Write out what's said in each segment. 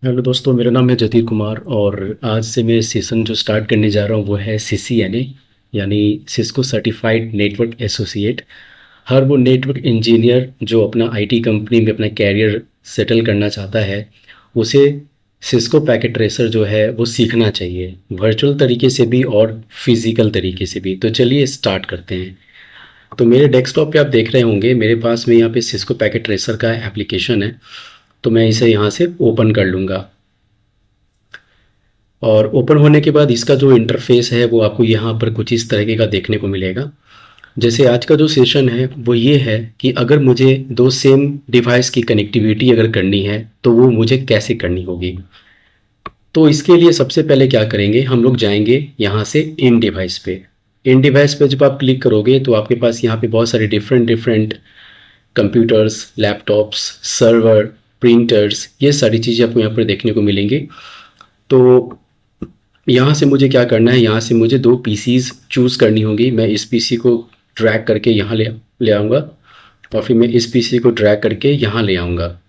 Hello दोस्तों, मेरा नाम है जतीर कुमार और आज से मैं सेशन जो स्टार्ट करने जा रहा हूँ वो है CCNA, यानी सिस्को सर्टिफाइड नेटवर्क एसोसिएट। हर वो नेटवर्क इंजीनियर जो अपना आईटी कंपनी में अपना कैरियर सेटल करना चाहता है, उसे सिस्को पैकेट ट्रेसर जो है वो सीखना चाहिए, वर्चुअल तरीके से भी और फिजिकल तरीके से भी। तो चलिए स्टार्ट करते हैं। तो मेरे डेस्कटॉप पे आप देख रहे होंगे, मेरे पास में यहाँ पे सिस्को पैकेट ट्रेसर का एप्लीकेशन है। तो मैं इसे यहाँ से ओपन कर लूँगा और ओपन होने के बाद इसका जो इंटरफेस है वो आपको यहाँ पर कुछ इस तरीके का देखने को मिलेगा। जैसे आज का जो सेशन है वो ये है कि अगर मुझे दो सेम डिवाइस की कनेक्टिविटी अगर करनी है तो वो मुझे कैसे करनी होगी। तो इसके लिए सबसे पहले क्या करेंगे, हम लोग जाएंगे यहाँ से इन डिवाइस पे। इन डिवाइस पे जब आप क्लिक करोगे तो आपके पास यहाँ पे बहुत सारे different different computers, laptops, server, printers, ये सारी चीज़ें आपको यहाँ पर देखने को मिलेंगी। तो यहाँ से मुझे क्या करना है, यहाँ से मुझे दो पीसीज चूज़ करनी होगी। मैं इस पीसी को ड्रैग करके यहाँ ले ले आऊँगा और फिर मैं इस पीसी को ड्रैग करके यहाँ ले आऊँगा।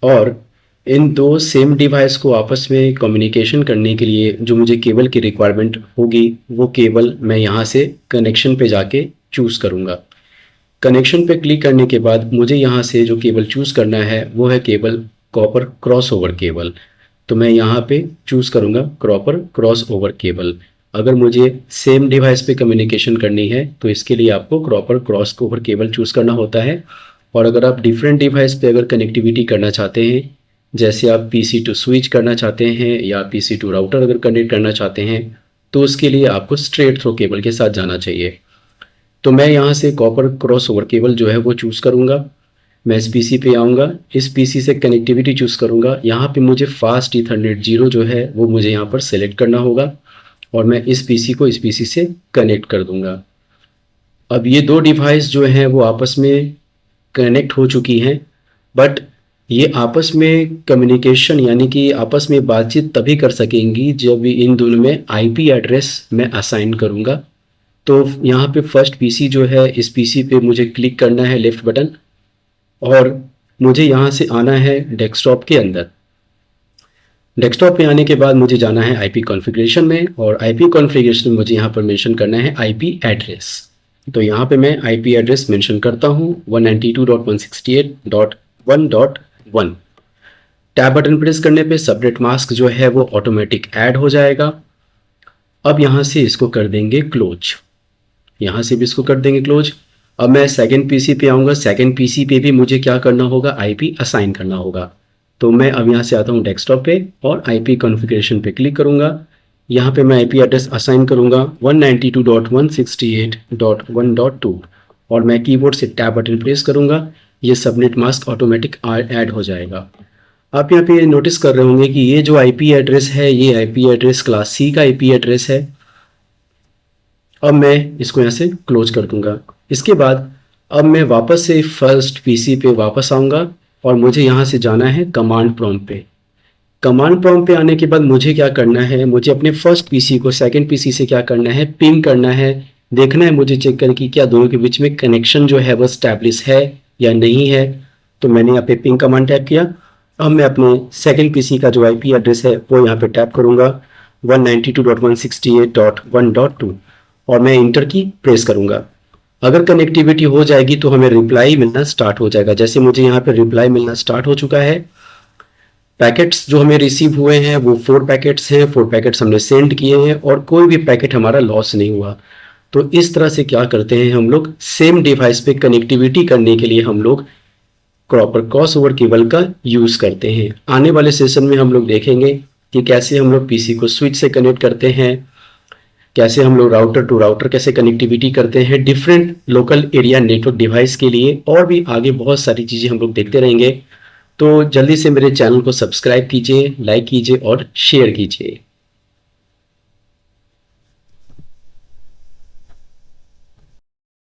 और इन दो सेम डिवाइस को आपस में कम्युनिकेशन करने के लिए जो मुझे केबल की रिक्वायरमेंट होगी, वो केबल मैं यहाँ से कनेक्शन पे जाके चूज़ करूँगा। कनेक्शन पे क्लिक करने के बाद मुझे यहाँ से जो केबल चूज़ करना है वो है cable copper cross over cable. तो मैं यहाँ पे चूज़ करूँगा कॉपर क्रॉस ओवर केबल। अगर मुझे सेम डिवाइस पे कम्युनिकेशन करनी है तो इसके लिए आपको copper cross over cable choose करना होता है। और अगर आप डिफरेंट डिवाइस पे अगर कनेक्टिविटी करना चाहते हैं, जैसे आप PC टू स्विच करना चाहते हैं या PC टू राउटर अगर कनेक्ट करना चाहते हैं, तो उसके लिए आपको स्ट्रेट थ्रो केबल के साथ जाना चाहिए। तो मैं यहाँ से कॉपर क्रॉस ओवर केबल जो है वो चूज़ करूँगा। मैं इस पीसी पे आऊँगा, इस पीसी से कनेक्टिविटी चूज़ करूँगा। यहाँ पे मुझे फास्ट ईथरनेट 0 जो है वो मुझे यहाँ पर सेलेक्ट करना होगा और मैं इस पीसी को इस पीसी से कनेक्ट कर दूँगा। अब ये दो डिवाइस जो हैं वो आपस में कनेक्ट हो चुकी हैं, बट ये आपस में कम्युनिकेशन यानी कि आपस में बातचीत तभी कर सकेंगी जब इन दोनों में IP एड्रेस मैं असाइन करूँगा। तो यहाँ पे फर्स्ट पीसी जो है, इस पीसी पे मुझे क्लिक करना है लेफ़्ट बटन और मुझे यहाँ से आना है डेस्कटॉप के अंदर। डेस्कटॉप पे आने के बाद मुझे जाना है IP कॉन्फ़िगरेशन में और IP कॉन्फ़िगरेशन में मुझे यहाँ पर मेंशन करना है IP एड्रेस। तो यहाँ पे मैं IP एड्रेस मेंशन करता हूँ 192.168.1.1। टैब बटन प्रेस करने पे सबनेट मास्क जो है वो ऑटोमेटिक ऐड हो जाएगा। अब यहाँ से इसको कर देंगे क्लोज, यहाँ से भी इसको कर देंगे क्लोज। अब मैं सेकंड पीसी पे आऊँगा। सेकंड पीसी पे भी मुझे क्या करना होगा, IP असाइन करना होगा। तो मैं अब यहाँ से आता हूँ डेस्कटॉप पे और IP कॉन्फ़िगरेशन पे क्लिक करूँगा। यहाँ पे मैं IP एड्रेस असाइन करूँगा 192.168.1.2 और मैं कीबोर्ड से टैब बटन प्रेस करूँगा। ये सबनेट मास्क ऑटोमेटिक ऐड हो जाएगा। आप यहाँ पे नोटिस कर रहे होंगे कि ये जो IP एड्रेस है, ये IP एड्रेस क्लास C का IP एड्रेस है। अब मैं इसको यहाँ से क्लोज कर दूंगा। इसके बाद अब मैं वापस से फर्स्ट पीसी पे वापस आऊँगा और मुझे यहाँ से जाना है कमांड प्रॉम्प्ट पे। कमांड प्रॉम्प्ट पे आने के बाद मुझे क्या करना है, मुझे अपने फर्स्ट पीसी को सेकंड पीसी से क्या करना है, पिंग करना है। देखना है मुझे चेक करके क्या दोनों के बीच में कनेक्शन जो है वो स्टैब्लिश है या नहीं है। तो मैंने यहाँ पे पिंग कमांड टैप किया। अब मैं अपने सेकंड पीसी का जो IP एड्रेस है वो यहाँ पे टैप करूँगा 192.168.1.2 और मैं इंटर की प्रेस करूँगा। अगर कनेक्टिविटी हो जाएगी तो हमें रिप्लाई मिलना स्टार्ट हो जाएगा। जैसे मुझे यहाँ पे रिप्लाई मिलना स्टार्ट हो चुका है। पैकेट्स जो हमें रिसीव हुए हैं वो 4 पैकेट्स हैं, 4 पैकेट्स हमने सेंड किए हैं और कोई भी पैकेट हमारा लॉस नहीं हुआ। तो इस तरह से क्या करते हैं हम लोग, सेम डिवाइस पे कनेक्टिविटी करने के लिए हम लोग कॉपर क्रॉस ओवर केबल का यूज़ करते हैं। आने वाले सेशन में हम लोग देखेंगे कि कैसे हम लोग पीसी को स्विच से कनेक्ट करते हैं, कैसे हम लोग राउटर टू राउटर कैसे कनेक्टिविटी करते हैं different local area network device के लिए, और भी आगे बहुत सारी चीज़ें हम लोग देखते रहेंगे। तो जल्दी से मेरे चैनल को सब्सक्राइब कीजिए, लाइक कीजिए और शेयर कीजिए।